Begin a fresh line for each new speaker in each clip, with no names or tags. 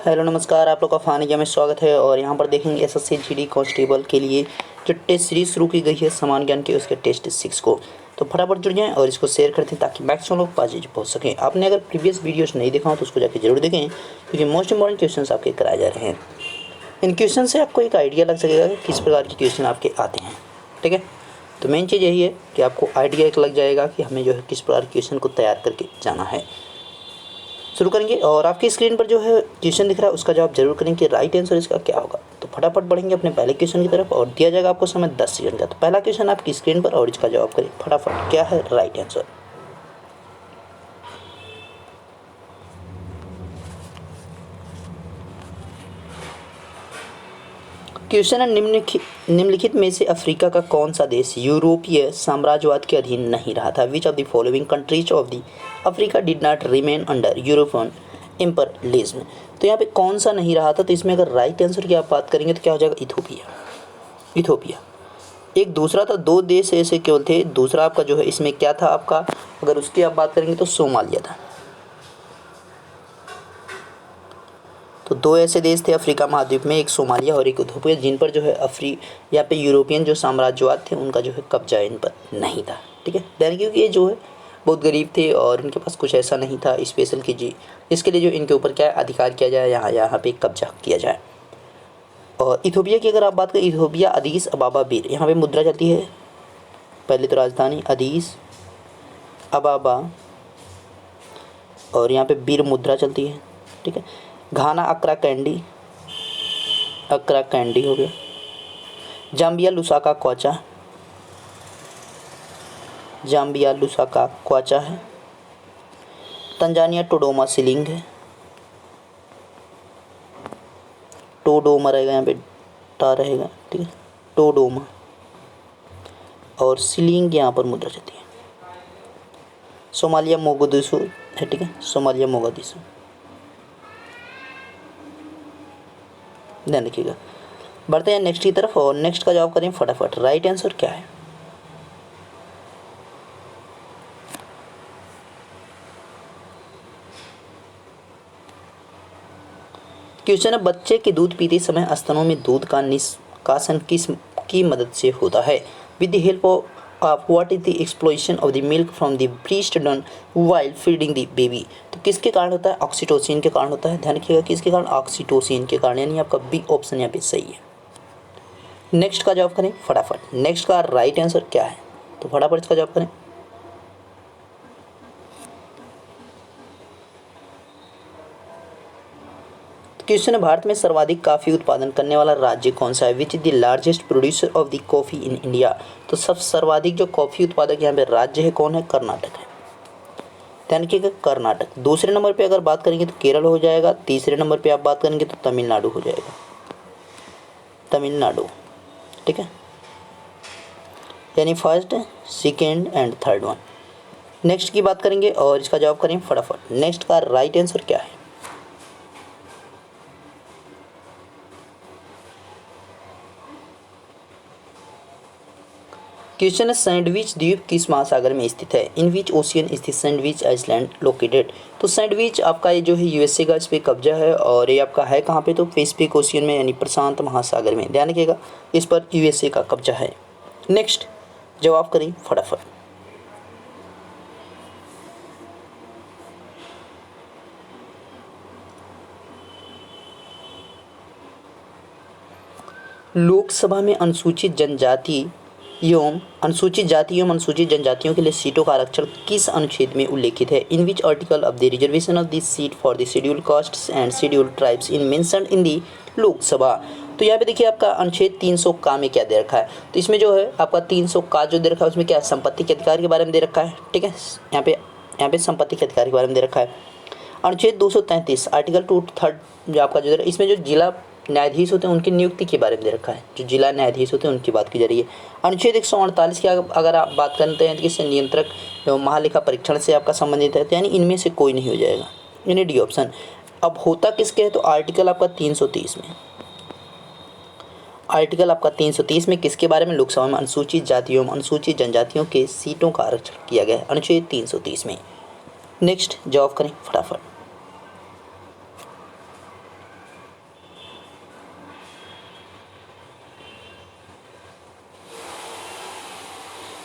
Hello नमस्कार, आप लोग का फानिया में स्वागत है। और यहाँ पर देखेंगे एसएससी जीडी कांस्टेबल के लिए जो टेस्ट सीरीज शुरू की गई है समान ज्ञान के, उसके टेस्ट 6 को तो फटाफट जुड़ जाएं और इसको शेयर करते हैं ताकि मैक्सिमम लोग पॉजिटिव पहुँच सकें। आपने अगर प्रीवियस वीडियोस नहीं देखा हो तो उसको जाकर जरूर देखें, क्योंकि मोस्ट इंपॉर्टेंट क्वेश्चन आपके कराए जा रहे हैं। इन क्वेश्चन से आपको एक आइडिया लग सकेगा कि किस प्रकार के क्वेश्चन आपके आते हैं। ठीक है, तो मेन चीज़ यही है कि आपको आइडिया एक लग जाएगा कि हमें जो है किस प्रकार क्वेश्चन को तैयार करके जाना है। शुरू करेंगे और आपकी स्क्रीन पर जो है क्वेश्चन दिख रहा है उसका जवाब जरूर करें कि राइट आंसर इसका क्या होगा। तो फटाफट बढ़ेंगे अपने पहले क्वेश्चन की तरफ और दिया जाएगा आपको समय 10 सेकंड का। तो पहला क्वेश्चन आपकी स्क्रीन पर और इसका जवाब करें फटाफट, क्या है राइट आंसर। क्वेश्चन है, निम्नलिखित में से अफ्रीका का कौन सा देश यूरोपीय साम्राज्यवाद के अधीन नहीं रहा था। Which of the following countries of the Africa did not remain under European imperialism. तो यहाँ पे कौन सा नहीं रहा था, तो इसमें अगर राइट आंसर की आप बात करेंगे तो क्या हो जाएगा, इथोपिया। एक दूसरा था, दो देश ऐसे केवल थे। दूसरा आपका जो है इसमें क्या था आपका, अगर उसकी आप बात करेंगे तो सोमालिया था। तो दो ऐसे देश थे अफ्रीका महाद्वीप में, एक सोमालिया और एक इथोपिया, जिन पर जो है यहाँ पे यूरोपियन जो साम्राज्यवाद थे उनका जो है कब्जा इन पर नहीं था। ठीक है, दैन क्योंकि ये जो है बहुत गरीब थे और इनके पास कुछ ऐसा नहीं था स्पेशल की जी इसके लिए जो इनके ऊपर क्या है अधिकार किया जाए, यहाँ पे कब्जा किया जाए। और इथोपिया की अगर आप बात करें, इथोपिया अदीस अबाबा बीर, यहाँ पे मुद्रा चलती है। पहले तो राजधानी अदीस अबाबा और यहाँ पे बीर मुद्रा चलती है। ठीक है, घाना अक्रा कैंडी हो गया। जाम्बिया लुसाका क्वाचा है। तंजानिया टोडोमा सिलिंग है। टोडोमा रहेगा, यहाँ पे टा रहेगा। ठीक है, टोडोमा और सिलिंग यहाँ पर मुद्रा चलती है। सोमालिया मोगदिशु है। ठीक है, सोमालिया मोगदिशु ध्यान रखिएगा। बढ़ते हैं नेक्स्ट की तरफ और नेक्स्ट का जवाब करें फटाफट, राइट आंसर क्या है। क्वेश्चन है, बच्चे के दूध पीते समय स्तनों में दूध का निष्कासन किस की मदद से होता है। With the help of what is the explosion of the milk from the breast done while feeding the baby. तो किसके कारण होता है, ऑक्सीटोसिन के कारण होता है। ध्यान रखिएगा किसके कारण, ऑक्सीटोसिन के कारण, यानी आपका बी ऑप्शन यहाँ पे सही है। नेक्स्ट का जवाब करें फटाफट, नेक्स्ट का राइट आंसर क्या है, तो फटाफट इसका जवाब करें। क्वेश्चन है, भारत में सर्वाधिक कॉफी उत्पादन करने वाला राज्य कौन सा है। Which is the largest producer of the coffee in India. तो सब सर्वाधिक जो कॉफी उत्पादक यहाँ पे राज्य है कौन है, कर्नाटक है। ध्यान रखिएगा कर्नाटक। दूसरे नंबर पे अगर बात करेंगे तो केरल हो जाएगा। तीसरे नंबर पे आप बात करेंगे तो तमिलनाडु हो जाएगा, तमिलनाडु। ठीक है, यानी first, second and third one. Next की बात करेंगे और इसका जवाब करें फटाफट, नेक्स्ट का राइट आंसर क्या है। क्वेश्चन है, सैंडविच द्वीप किस महासागर में स्थित है। In which ocean is the sandwich island located. तो सैंडविच आपका ये जो है यूएसए का इस पे कब्जा है और ये आपका है कहाँ पे, तो पैसिफिक ओशियन में यानी प्रशांत महासागर में। ध्यान रखिएगा इस पर यूएसए का कब्जा है। नेक्स्ट जवाब करें फटाफट। लोकसभा में अनुसूचित जाति एवं अनुसूचित जनजातियों के लिए सीटों का आरक्षण किस अनुच्छेद में उल्लेखित है। In which article of the reservation of the seat for the scheduled castes and scheduled tribes in mentioned in the Lok Sabha. तो यहाँ पे देखिए आपका अनुच्छेद 300 का में क्या दे रखा है, तो इसमें जो है आपका 300 का जो दे रखा है उसमें क्या संपत्ति के अधिकार के बारे में दे रखा है। ठीक है, यहाँ पे संपत्ति के अधिकार के बारे में दे रखा है। अनुच्छेद 233 आर्टिकल 2 जो आपका जो इसमें जो जिला न्यायाधीश होते हैं उनकी नियुक्ति के बारे में दे रखा है, जो जिला न्यायाधीश होते हैं उनकी बात की जा रही है। अनुच्छेद 148 की अगर आप बात करते हैं तो किससे, नियंत्रक एवं महालेखा परीक्षण से आपका संबंधित है, तो यानी इनमें से कोई नहीं हो जाएगा, यानी डी ऑप्शन। अब होता किसके है, तो आर्टिकल आपका 330 में, आर्टिकल आपका 330 में किसके बारे में, लोकसभा में अनुसूचित जातियों एवं अनुसूचित जनजातियों के सीटों का आरक्षण किया गया है, अनुच्छेद 330 में। नेक्स्ट जवाब करें फटाफट।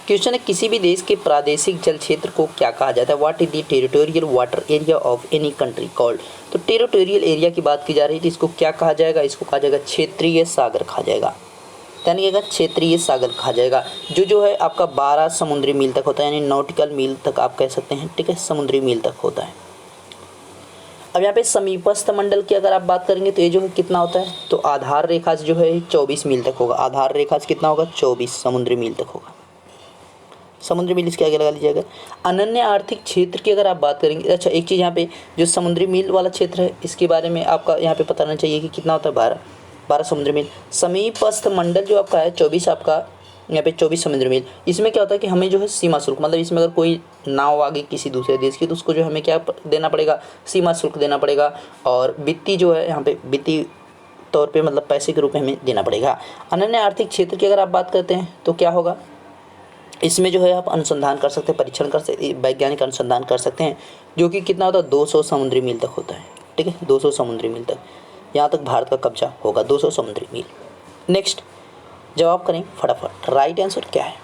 क्वेश्चन है किसी भी देश के प्रादेशिक जल क्षेत्र को क्या कहा जाता है? What is the territorial water area of any country called? तो टेरिटोरियल एरिया की बात की जा रही थी, इसको क्या कहा जाएगा? इसको कहा जाएगा क्षेत्रीय सागर कहा जाएगा। यानी क्षेत्रीय सागर कहा जाएगा। जो है आपका 12 समुद्री मील तक होता है, यानी नॉटिकल मील तक आप कह सकते हैं, ठीक है, समुद्री मील तक होता है। अब यहाँ पे समीपस्थ मंडल की अगर आप बात करेंगे तो ये जो है कितना होता है? तो आधार रेखा से जो है 24 मील तक होगा। आधार रेखा से कितना होगा? 24 समुद्री मील तक होगा। समुद्री मील इसके आगे लगा लीजिएगा। अनन्य आर्थिक क्षेत्र की अगर आप बात करेंगे, अच्छा एक चीज़ यहाँ पे जो समुद्री मील वाला क्षेत्र है इसके बारे में आपका यहाँ पे पता रहना चाहिए कि कितना होता है? 12 समुद्री मील। समीपस्थ मंडल जो आपका है 24, आपका यहाँ पे 24 समुद्री मील। इसमें क्या होता है कि हमें जो है सीमा शुल्क, मतलब इसमें अगर कोई नाव आ गई किसी दूसरे देश की तो उसको जो हमें क्या देना पड़ेगा? सीमा शुल्क देना पड़ेगा। और वित्तीय जो है यहाँ पे वित्तीय तौर पे मतलब पैसे के रूप में हमें देना पड़ेगा। अनन्य आर्थिक क्षेत्र की अगर आप बात करते हैं तो क्या होगा? इसमें जो है आप अनुसंधान कर सकते हैं, परीक्षण कर सकते, वैज्ञानिक अनुसंधान कर सकते हैं, जो कि कितना होता है? 200 समुद्री मील तक होता है, ठीक है, 200 समुद्री मील तक यहाँ तक भारत का कब्जा होगा, 200 समुद्री मील। नेक्स्ट जवाब करें फटाफट, राइट आंसर क्या है?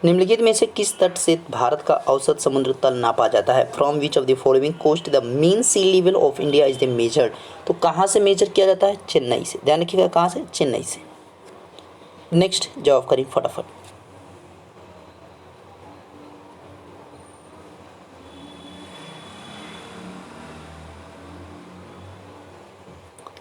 निम्नलिखित में से किस तट से भारत का औसत समुद्र तल नापा जाता है? From which of the following coast the mean sea level of India is the measured? तो कहाँ से मेजर किया जाता है? चेन्नई से। ध्यान रखिएगा, कहाँ से? चेन्नई से। नेक्स्ट जवाब करें फटाफट।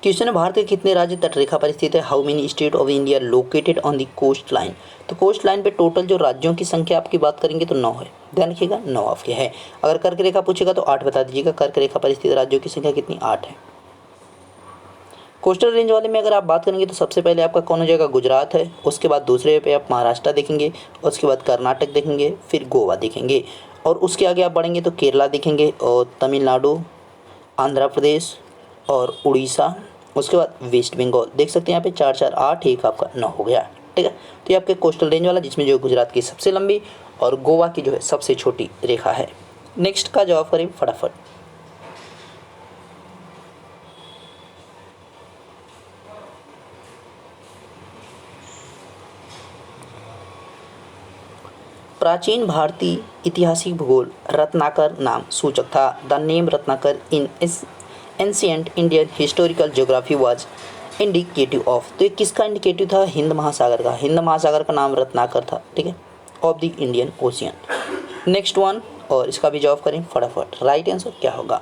क्वेश्चन है भारत के कितने राज्य तटरेखा पर स्थित है? How many state of India located on the coast line? तो कोस्ट लाइन पे टोटल जो राज्यों की संख्या आपकी बात करेंगे तो 9 है। ध्यान रखिएगा 9 आपके है। अगर कर्क रेखा पूछेगा तो 8 बता दीजिएगा। कर्क रेखा पर स्थित राज्यों की संख्या कितनी? 8 है। कोस्टल रेंज वाले में अगर आप बात करेंगे तो सबसे पहले आपका कौन हो जाएगा? गुजरात है। उसके बाद दूसरे पे आप महाराष्ट्र देखेंगे, उसके बाद कर्नाटक देखेंगे, फिर गोवा देखेंगे, और उसके आगे आप बढ़ेंगे तो केरला देखेंगे, और तमिलनाडु, आंध्र प्रदेश और उड़ीसा, उसके बाद वेस्ट बंगाल। देख सकते हैं यहाँ पे 4 4 8, एक आपका 9 हो गया, ठीक है। तो ये आपके कोस्टल रेंज वाला, जिसमें जो गुजरात की सबसे लंबी और गोवा की जो है सबसे छोटी रेखा है। नेक्स्ट का जवाब करें फटाफट। प्राचीन भारतीय ऐतिहासिक भूगोल रत्नाकर नाम सूचक था। The name Ratnakar in ancient Indian historical geography was indicative of? तो ये किसका इंडिकेटिव था? हिंद महासागर का। हिंद महासागर का नाम रत्नाकर था, ठीक है, of the Indian ocean. Next one, और इसका भी जवाब करें फटाफट, राइट आंसर क्या होगा?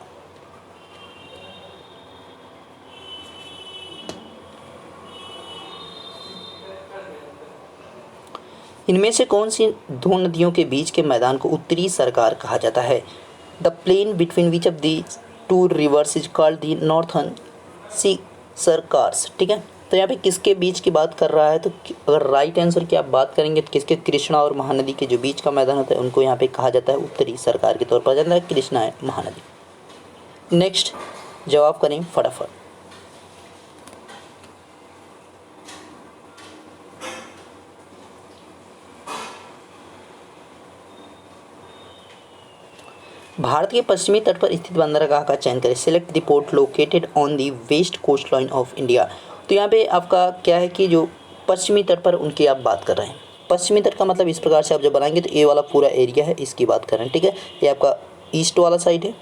इनमें से कौन सी दो नदियों के बीच के मैदान को उत्तरी सरकार कहा जाता है? The plain between which of the two rivers is called the northern Circars, ठीक है। तो यहाँ पे किसके बीच की बात कर रहा है? तो अगर राइट आंसर की आप बात करेंगे तो किसके? कृष्णा और महानदी के जो बीच का मैदान होता है उनको यहाँ पे कहा जाता है उत्तरी सरकार के तौर पर जाता है। कृष्णा है महानदी। नेक्स्ट जवाब करें फटाफट। भारत के पश्चिमी तट पर स्थित बंदरगाह का चयन करें। Select the port located on the west coast line of India. तो यहाँ पे आपका क्या है कि जो पश्चिमी तट पर उनकी आप बात कर रहे हैं। पश्चिमी तट का मतलब इस प्रकार से आप जब बनाएंगे तो ये वाला पूरा एरिया है, इसकी बात कर रहे हैं, ठीक है। ये आपका ईस्ट वाला साइड है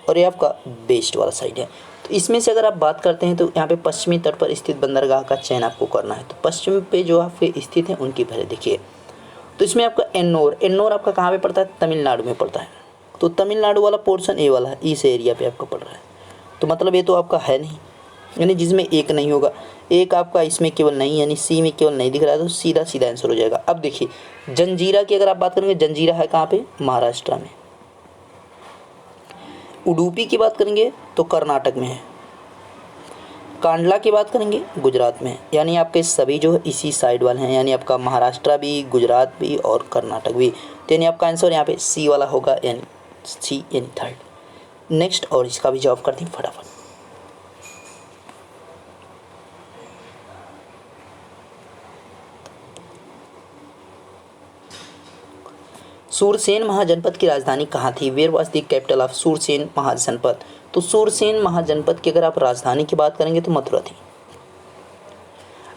और ये आपका वेस्ट वाला साइड है। तो इसमें से अगर आप बात करते हैं तो यहाँ पे पश्चिमी तट पर स्थित बंदरगाह का चयन आपको करना है। तो पश्चिम पे जो आपके स्थित हैं उनकी पहले देखिए। तो इसमें आपका एन्नोर, एन्नोर आपका कहाँ पे पड़ता है? तमिलनाडु में पड़ता है। तो तमिलनाडु वाला पोर्शन ए वाला है, इस एरिया पे आपका पड़ रहा है। तो मतलब ये तो आपका है नहीं, यानी जिसमें एक नहीं होगा। एक आपका इसमें केवल नहीं, यानी सी में केवल नहीं दिख रहा है, तो सीधा सीधा आंसर हो जाएगा। अब देखिए जंजीरा की अगर आप बात करेंगे, जंजीरा है कहाँ पे? महाराष्ट्र में। उडुपी की बात करेंगे तो कर्नाटक में है। कांडला की बात करेंगे गुजरात में है। यानी आपके सभी जो है इसी साइड वाले हैं, यानी आपका महाराष्ट्र भी, गुजरात भी और कर्नाटक भी। तो यानी आपका आंसर यहाँ पे सी वाला होगा, यानी सी यानी थर्ड। नेक्स्ट, और इसका भी जवाब करते हैं फटाफट। सूरसेन महाजनपद की राजधानी कहाँ थी? Where was the capital of Surasena Mahajanapada? तो सूरसेन महाजनपद की अगर आप राजधानी की बात करेंगे तो मथुरा थी।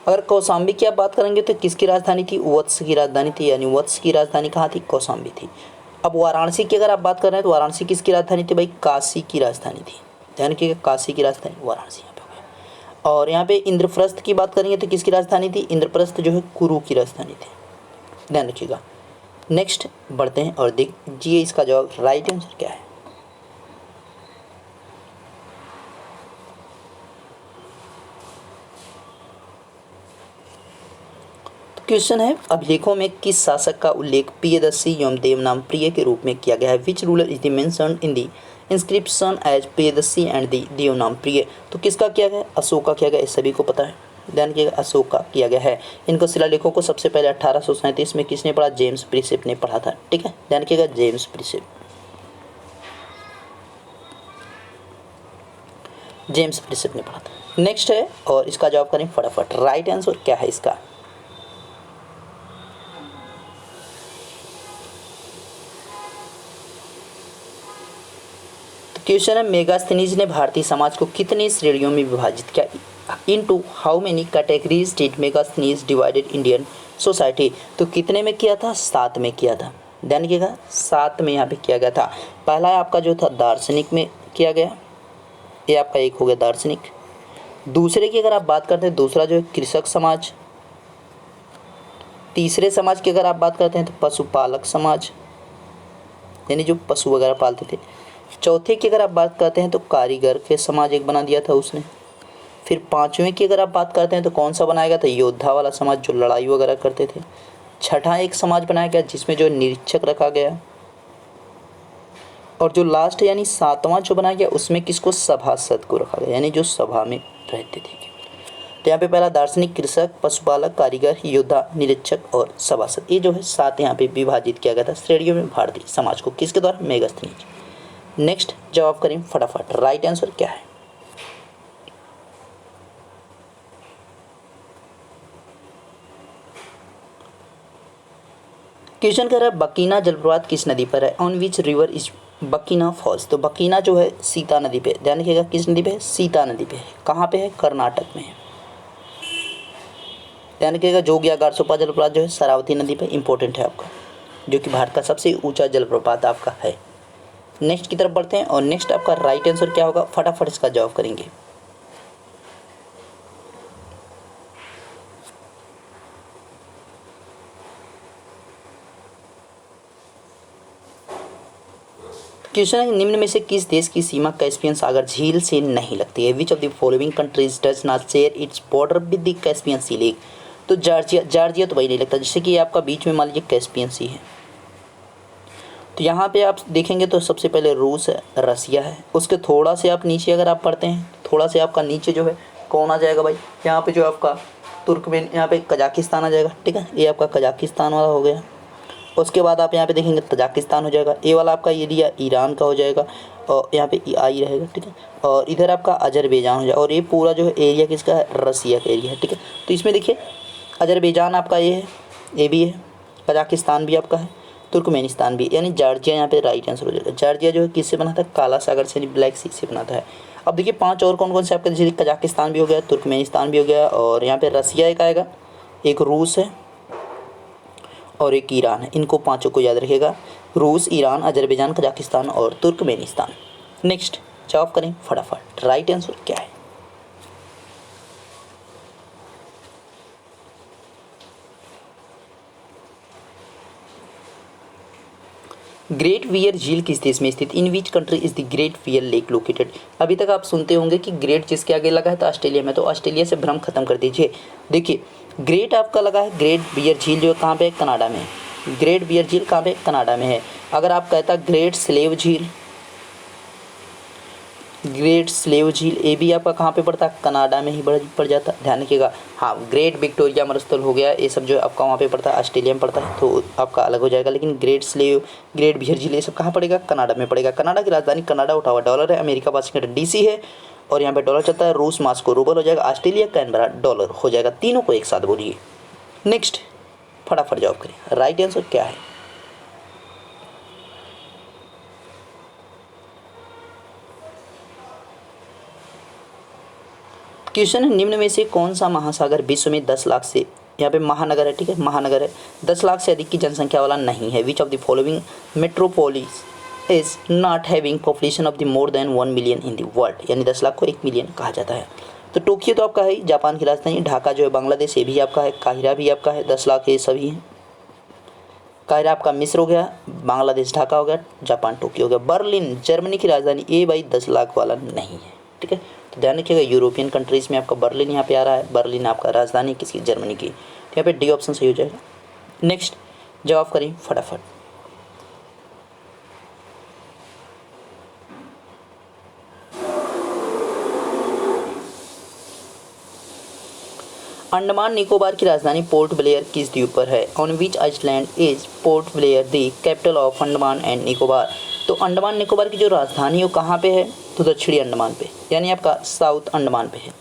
अगर कौशाम्बी की आप बात करेंगे तो किसकी राजधानी थी? वत्स की राजधानी थी, यानी वत्स की राजधानी कहाँ थी? कौशाम्बी थी। अब वाराणसी की अगर आप बात कर रहे हैं तो वाराणसी किसकी राजधानी थी भाई? काशी की राजधानी थी। ध्यान रखिएगा, काशी की राजधानी वाराणसी यहाँ पे हो गया। और यहाँ पे इंद्रप्रस्थ की बात करेंगे तो किसकी राजधानी थी? इंद्रप्रस्थ जो है कुरु की राजधानी थी। ध्यान रखिएगा। नेक्स्ट बढ़ते हैं और देखिए इसका जवाब राइट आंसर क्या है। क्वेश्चन है, अभिलेखों में किस शासक का उल्लेख प्रियदर्शी एवं देवनाम प्रिय के रूप में किया गया है? Which ruler is the mentioned in the inscription as Priyadarshi and the Devanam Priya? तो किसका किया गया? अशोक का किया गया, इस सभी को पता है। ध्यान किया, अशोक का किया गया है। इनको शिलालेखों को सबसे पहले 1837 में किसने पढ़ा? जेम्स प्रिसेप ने पढ़ा था। ठीक है, ध्यान किएगा, जेम्स प्रिसेप, जेम्स प्रिसेप ने पढ़ा था। नेक्स्ट है और इसका जवाब करें फटाफट। राइट आंसर क्या है इसका? क्वेश्चन है, मेगास्थनीज ने भारतीय समाज को कितनी श्रेणियों में विभाजित किया? Into how many categories did Megasthenes divided Indian society? तो कितने में किया था? 7 में किया था। ध्यान रखिएगा, 7 में यहाँ पे किया गया था। पहला आपका जो था दार्शनिक में किया गया, ये आपका एक हो गया दार्शनिक। दूसरे की अगर आप बात करते हैं, दूसरा जो है कृषक समाज। तीसरे समाज की अगर आप बात करते हैं तो पशुपालक समाज, यानी जो पशु वगैरह पालते थे। चौथे की अगर आप बात करते हैं तो कारीगर के समाज एक बना दिया था उसने। फिर 5वें की अगर आप बात करते हैं तो कौन सा बनाया गया था? योद्धा वाला समाज, जो लड़ाई वगैरह करते थे। छठा एक समाज बनाया गया जिसमें जो निरीक्षक रखा गया। और जो लास्ट यानी 7वां जो बनाया गया उसमें किसको? सभासद को रखा गया, यानी जो सभा में रहते थे। तो यहाँ पे पहला दार्शनिक, कृषक, पशुपालक, कारीगर, योद्धा, निरीक्षक और सभासद, ये जो है 7 यहाँ पे विभाजित किया गया था श्रेणियों में भारतीय समाज को। किसके द्वारा? मेगास्थनीज। नेक्स्ट जवाब करें फटाफट। राइट आंसर क्या है? क्वेश्चन कह रहा है, बकीना जलप्रपात किस नदी पर है? On which river is Bakina falls? तो बकीना जो है सीता नदी पे। ध्यान रखिएगा, किस नदी पे है? सीता नदी पे है। कहाँ पे है? कर्नाटक में है। ध्यान रखिएगा, जोगिया गारसोपा जलप्रपात जो है शरावती नदी पे इंपॉर्टेंट है आपका, जो कि भारत का सबसे ऊंचा जलप्रपात आपका है। नेक्स्ट की तरफ बढ़ते हैं और नेक्स्ट आपका राइट आंसर क्या होगा? फटाफट इसका जवाब करेंगे। क्वेश्चन है, निम्न में से किस देश की सीमा कैस्पियन सागर झील से नहीं लगती है? Which of the following countries does not share its border with the Caspian Sea lake? तो जॉर्जिया तो वही नहीं लगता, जैसे कि आपका बीच में मान लीजिए कैस्पियन सी है। तो यहाँ पे आप देखेंगे तो सबसे पहले रूस है, रसिया है। उसके थोड़ा से आप नीचे अगर आप पढ़ते हैं, थोड़ा से आपका नीचे जो है कौन आ जाएगा भाई? यहाँ पे जो आपका तुर्कमेन, यहाँ पे कजाकिस्तान आ जाएगा। ठीक है, ये आपका कजाकिस्तान वाला हो गया। उसके बाद आप यहाँ पे देखेंगे तजाकिस्तान हो जाएगा। ये वाला आपका एरिया ईरान का हो जाएगा और यहाँ पे आई रहेगा। ठीक है, और इधर आपका अजरबैजान हो जाएगा। और ये पूरा जो है एरिया किसका है? रसिया का एरिया है। ठीक है, तो इसमें देखिए अजरबैजान आपका ये है, ये भी है, कजाकिस्तान भी आपका है, तुर्कमेनिस्तान भी, यानी जॉर्जिया यहाँ पे राइट आंसर हो जाएगा। जॉर्जिया जो है किससे बना था? काला सागर से, ब्लैक सी से बनाता है। अब देखिए 5 और कौन कौन से आपका, जैसे कजाकिस्तान भी हो गया, तुर्कमेनिस्तान भी हो गया, और यहाँ पे रसिया एक आएगा, एक रूस है और एक ईरान है। इनको 5 को याद रखिएगा, रूस, ईरान, अजरबैजान, कजाकिस्तान और तुर्कमेनिस्तान। नेक्स्ट जवाब करें फटाफट। राइट आंसर क्या है? ग्रेट वियर झील किस देश में स्थित? In which country is the Great Bear Lake located? अभी तक आप सुनते होंगे कि ग्रेट जिसके आगे लगा है तो ऑस्ट्रेलिया में, तो ऑस्ट्रेलिया से भ्रम खत्म कर दीजिए। देखिए ग्रेट आपका लगा है, ग्रेट बियर झील जो है कहाँ पे है? कनाडा में। ग्रेट बियर झील कहाँ पे? कनाडा में है। अगर आप कहता ग्रेट स्लेव झील, ग्रेट स्लेव झील, ये भी आपका कहाँ पे पड़ता है? कनाडा में ही पड़ जाता। ध्यान रखिएगा। हाँ, ग्रेट विक्टोरिया मरुस्थल हो गया, ये सब जो आपका वहाँ पे पड़ता है, ऑस्ट्रेलिया में पड़ता है, तो आपका अलग हो जाएगा। लेकिन ग्रेट स्लेव, ग्रेट बियर झील, ये सब कहाँ पड़ेगा? कनाडा में पड़ेगा। कनाडा की राजधानी कनाडा ओटावा डॉलर है, अमेरिका वाशिंगटन डीसी है, और यहाँ पे डॉलर चलता है। रूस मास्को रूबल हो जाएगा, ऑस्ट्रेलिया कैनबरा डॉलर हो जाएगा। तीनों को एक साथ बोलिए। नेक्स्ट फटाफट जवाब करें। राइट आंसर क्या है? क्वेश्चन है, निम्न में से कौन सा महासागर विश्व में 10 लाख से, यहाँ पे महानगर है, ठीक है, महानगर है, 10 लाख से अधिक की जनसंख्या वाला नहीं है। Which of the following metropolis is not having population of the more than 1 million in the world, यानी 10 लाख को 1 मिलियन कहा जाता है। तो टोक्यो तो आपका है जापान की राजधानी, ढाका जो है बांग्लादेश, ये भी आपका है, काहिरा भी आपका है, 10 लाख ये सभी हैं। काहिरा आपका मिस्र हो गया, बांग्लादेश ढाका हो गया, जापान टोक्यो हो गया। बर्लिन जर्मनी की राजधानी, ये भाई 10 लाख वाला नहीं है, ठीक है। तो ध्यान रखिएगा, यूरोपियन कंट्रीज़ में आपका बर्लिन यहाँ पे आ रहा है, बर्लिन आपका राजधानी किसकी, जर्मनी की। तो यहाँ पे डी ऑप्शन सही हो जाएगा। नेक्स्ट जवाब करें फटाफट। अंडमान निकोबार की राजधानी पोर्ट ब्लेयर किस द्वीप पर है? On which island is port Blair the capital of Andaman and Nicobar? तो अंडमान निकोबार की जो राजधानी है वो कहाँ पे है? तो दक्षिणी अंडमान पे, यानी आपका साउथ अंडमान पे है।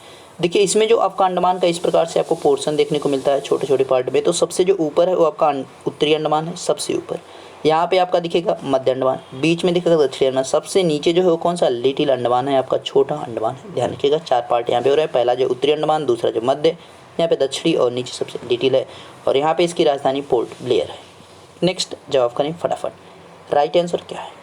देखिए इसमें जो आपका अंडमान का इस प्रकार से आपको पोर्शन देखने को मिलता है छोटे छोटे पार्ट में। तो सबसे जो ऊपर है वो आपका उत्तरी अंडमान है, सबसे ऊपर। यहाँ पे आपका दिखेगा मध्य अंडमान, बीच में दिखेगा दक्षिणी अंडमान, सबसे नीचे जो है वो कौन सा, लिटिल अंडमान है, आपका छोटा अंडमान है। ध्यान रखिएगा 4 पार्ट यहाँ पे हो रहा है, पहला जो उत्तरी अंडमान, दूसरा जो मध्य, यहाँ पे दक्षिणी, और नीचे सबसे लिटिल है, और यहाँ पे इसकी राजधानी पोर्ट ब्लेयर है। नेक्स्ट जवाब करें फटाफट। राइट आंसर क्या है?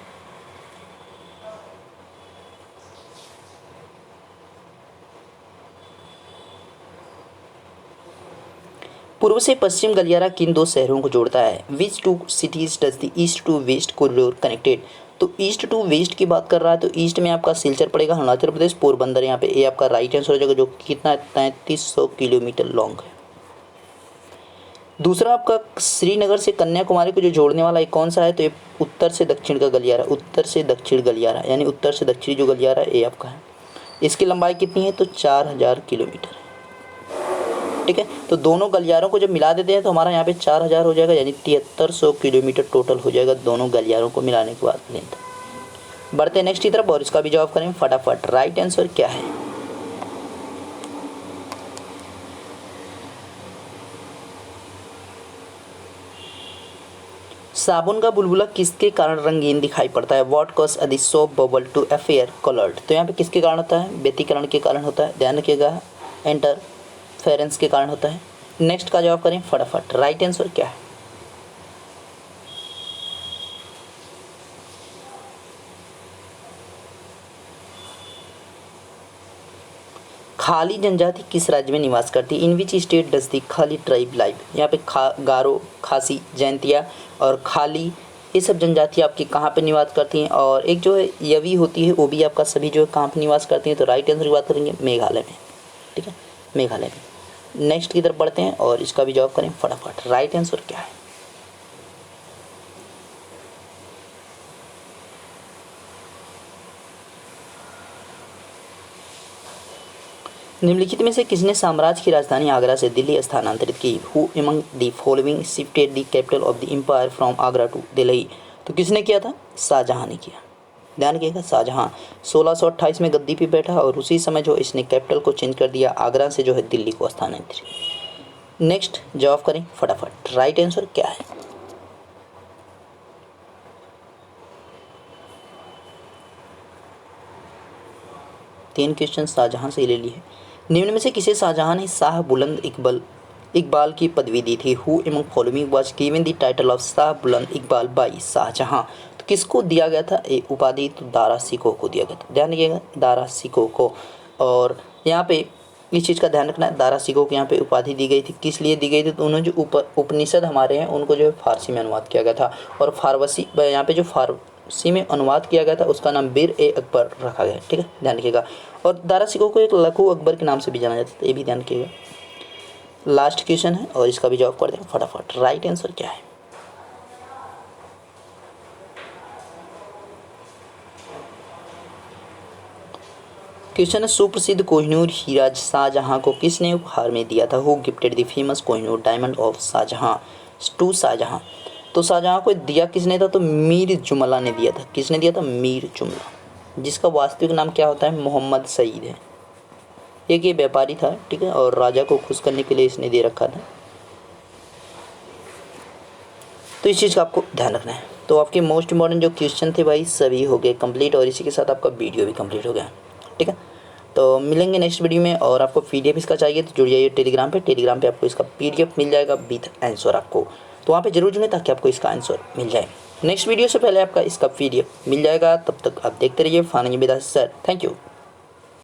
पूर्व से पश्चिम गलियारा किन 2 शहरों को जोड़ता है? Which 2 cities does the east to west corridor connected? तो ईस्ट टू वेस्ट की बात कर रहा है, तो ईस्ट में आपका सिलचर पड़ेगा, अरुणाचल प्रदेश, पोरबंदर, यहाँ पे ये आपका राइट आंसर हो जाएगा, जो कितना 3300 किलोमीटर लॉन्ग है। दूसरा आपका श्रीनगर से कन्याकुमारी को जो जोड़ने वाला ये कौन सा है? तो ये उत्तर से दक्षिण का गलियारा, उत्तर से दक्षिण गलियारा, यानी उत्तर से दक्षिणी जो गलियारा है ये आपका है। इसकी लंबाई कितनी है? तो 4000 किलोमीटर है, ठीक है। तो दोनों गलियारों को जब मिला देते हैं तो हमारा यहाँ पे 4000 हो जाएगा, यानी 7300 किलोमीटर टोटल हो जाएगा दोनों गलियारों को मिलाने के बाद लेंथ। बढ़ते हैं नेक्स्ट की तरफ और इसका भी जवाब करें फटाफट। राइट आंसर क्या है? साबुन का बुलबुला किसके कारण रंगीन दिखाई पड़ता है? What cause the soap bubble to appear coloured? तो यहाँ पे किसके कारण होता है? व्यतिकरण के कारण होता है। ध्यान रखिएगा, इंटरफेरेंस के कारण होता है। नेक्स्ट का जवाब करें फटाफट। राइट आंसर क्या है? खाली जनजाति किस राज्य में निवास करती है? In which state does the खाली ट्राइब लाइव? यहाँ पे गारो, खासी, जैंतिया और खाली, ये सब जनजाति आपकी कहाँ पे निवास करती हैं? और एक जो है यवी होती है वो भी आपका सभी जो है कहाँ पे निवास करती हैं? तो राइट आंसर की बात करेंगे मेघालय में, ठीक है, मेघालय में। नेक्स्ट की तरफ बढ़ते हैं और इसका भी जवाब करें फटाफट। राइट आंसर क्या है? निम्नलिखित में से किसने साम्राज्य की राजधानी आगरा से दिल्ली स्थानांतरित की? Who among the following shifted the capital of the empire from Agra to Delhi? तो किसने किया था? शाहजहां ने किया। ध्यान रखिएगा, शाहजहां 1628 में गद्दी पे बैठा और उसी समय जो इसने कैपिटल को चेंज कर दिया, आगरा से जो है दिल्ली को स्थानांतरित। नेक्स्ट जवाब करें फटाफट। राइट आंसर क्या है? तीन क्वेश्चन शाहजहां से ले लिए। निम्न में से किसे शाहजहां ने शाह बुलंद इकबाल की पदवी दी थी? Who among following was given the title of Shah बुलंद इकबाल बाई शाहजहां? तो किसको दिया गया था ये उपाधि? तो दारा सिकोह को दिया गया था। ध्यान रखिएगा, दारा सिकोह को। और यहाँ पे इस चीज़ का ध्यान रखना है, दारा सिकोह को यहाँ पे उपाधि दी गई थी। किस लिए दी गई थी? तो उन्होंने जो उपनिषद हमारे हैं उनको जो है फारसी में अनुवाद किया गया था, और फारसी यहाँ पे जो फारसी में अनुवाद किया गया था उसका नाम बीर ए अकबर रखा गया, ठीक है, ध्यान रखिएगा। और दारा सिकोह को एक लखू अकबर के नाम से भी जाना जाता था, ये भी ध्यान रखिएगा। लास्ट क्वेश्चन है और इसका भी जवाब कर दें फटाफट। राइट आंसर क्या है? क्वेश्चन है, सुप्रसिद्ध कोहिनूर हीरा शाहजहां को किसने उपहार में दिया था? Who gifted the famous Kohinoor diamond of Shahjahan to Shahjahan? तो शाहजहां को दिया किसने था? तो मीर जुमला ने दिया था। किसने दिया था? मीर जुमला, जिसका वास्तविक नाम क्या होता है? मोहम्मद सईद है। एक ये व्यापारी था, ठीक है, और राजा को खुश करने के लिए इसने दे रखा था। तो इस चीज़ का आपको ध्यान रखना है। तो आपके मोस्ट इम्पॉर्टेंट जो क्वेश्चन थे भाई सभी हो गए कंप्लीट, और इसी के साथ आपका वीडियो भी कंप्लीट हो गया, ठीक है। तो मिलेंगे नेक्स्ट वीडियो में। और आपको PDF इसका चाहिए तो जुड़ जाइए टेलीग्राम पे आपको इसका PDF मिल जाएगा विथ आंसर आपको, तो वहाँ पे जरूर जुड़ें ताकि आपको इसका आंसर मिल जाए। नेक्स्ट वीडियो से पहले आपका इसका PDF मिल जाएगा। तब तक आप देखते रहिए फानी विदा सर। Thank you.